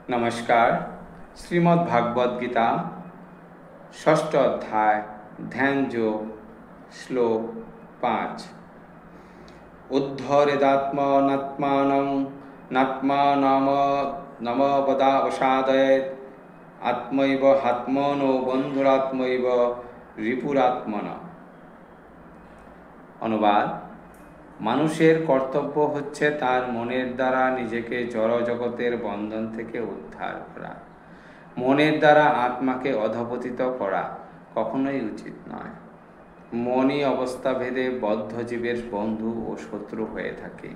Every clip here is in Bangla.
नमस्कार। श्रीमद् भागवत गीता षष्ठ अध्याय ध्यान योग श्लोक 5। उद्धरेदात्मनात्मानं नात्मानमवदावसादयेत् आत्मैव आत्मनो बन्धुरात्मैव रिपुरात्मना। अनुवाद: মানুষের কর্তব্য হচ্ছে তার মনের দ্বারা নিজেকে জড় জগতের বন্ধন থেকে উদ্ধার করা। মনের দ্বারা আত্মাকে অধঃপতিত করা কখনোই উচিত নয়। মনই অবস্থাভেদে বদ্ধ জীবের বন্ধু ও শত্রু হয়ে থাকে।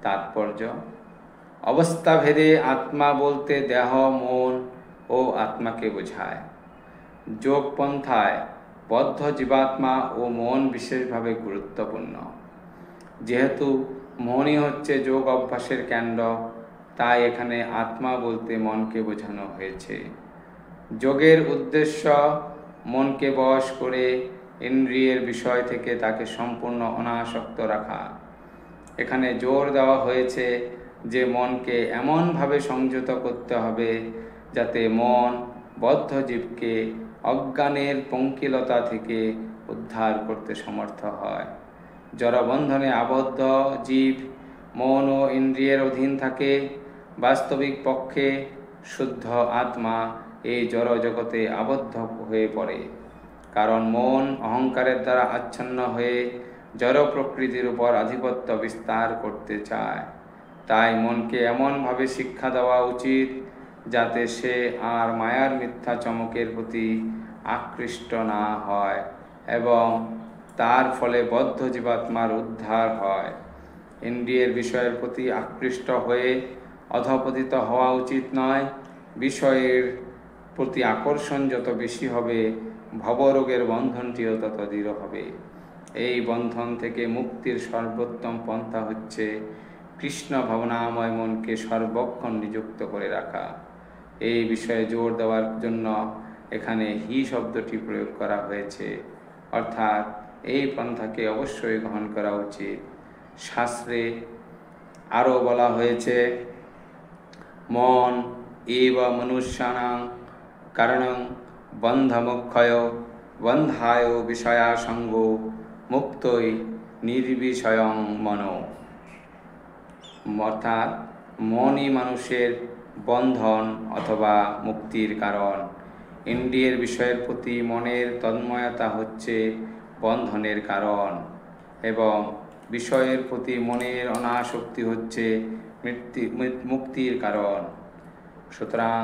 তাৎপর্য: অবস্থাভেদে আত্মা বলতে দেহ, মন ও আত্মাকে বোঝায়। যোগপন্থায় বদ্ধ জীবাত্মা ও মন বিশেষভাবে গুরুত্বপূর্ণ। যেহেতু মনই হচ্ছে যোগ অভ্যাসের কেন্দ্র, তাই এখানে আত্মা বলতে মনকে বোঝানো হয়েছে। যোগের উদ্দেশ্য মনকে বশ করে ইন্দ্রিয়ের বিষয় থেকে তাকে সম্পূর্ণ অনাসক্ত রাখা। এখানে জোর দেওয়া হয়েছে যে মনকে এমনভাবে সংযত করতে হবে যাতে মন বদ্ধ জীবকে অজ্ঞানের পঙ্কিলতা থেকে উদ্ধার করতে সমর্থ হয়। জড়বন্ধনে আবদ্ধ জীব মন ও ইন্দ্রিয়ের অধীন থাকে। বাস্তবিক পক্ষে শুদ্ধ আত্মা এই জড় জগতে আবদ্ধ হয়ে পড়ে, কারণ মন অহংকারের দ্বারা আচ্ছন্ন হয়ে জড় প্রকৃতির উপর আধিপত্য বিস্তার করতে চায়। তাই মনকে এমনভাবে শিক্ষা দেওয়া উচিত যাতে সে আর মায়ার মিথ্যা চমকের প্রতি আকৃষ্ট না হয় এবং তার ফলে বদ্ধ জীবাত্মার উদ্ধার হয়। ইন্দ্রিয়ের বিষয়ের প্রতি আকৃষ্ট হয়ে অধঃপতিত হওয়া উচিত নয়। বিষয়ের প্রতি আকর্ষণ যত বেশি হবে, ভবরোগের বন্ধনটিও তত দৃঢ় হবে। এই বন্ধন থেকে মুক্তির সর্বোত্তম পন্থা হচ্ছে কৃষ্ণ ভাবনাময় মনকে সর্বক্ষণ নিযুক্ত করে রাখা। এই বিষয়ে জোর দেওয়ার জন্য এখানে হি শব্দটি প্রয়োগ করা হয়েছে, অর্থাৎ এই পন্থাকে অবশ্যই গ্রহণ করা উচিত। শাস্ত্রে আরও বলা হয়েছে, মন এব মনুষ্যানাং কারণং বন্ধমোক্ষয় বন্ধায় বিষয়াসঙ্গ মুক্তই নির্বিষয়ং মনো। অর্থাৎ মনই মানুষের বন্ধন অথবা মুক্তির কারণ। ইন্দ্রিয়ের বিষয়ের প্রতি মনের তন্ময়তা হচ্ছে বন্ধনের কারণ এবং বিষয়ের প্রতি মনের অনাসক্তি হচ্ছে মুক্তির কারণ। সুতরাং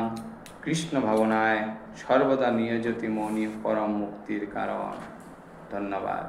কৃষ্ণ ভাবনায় সর্বদা নিয়োজিত মনই পরম মুক্তির কারণ। ধন্যবাদ।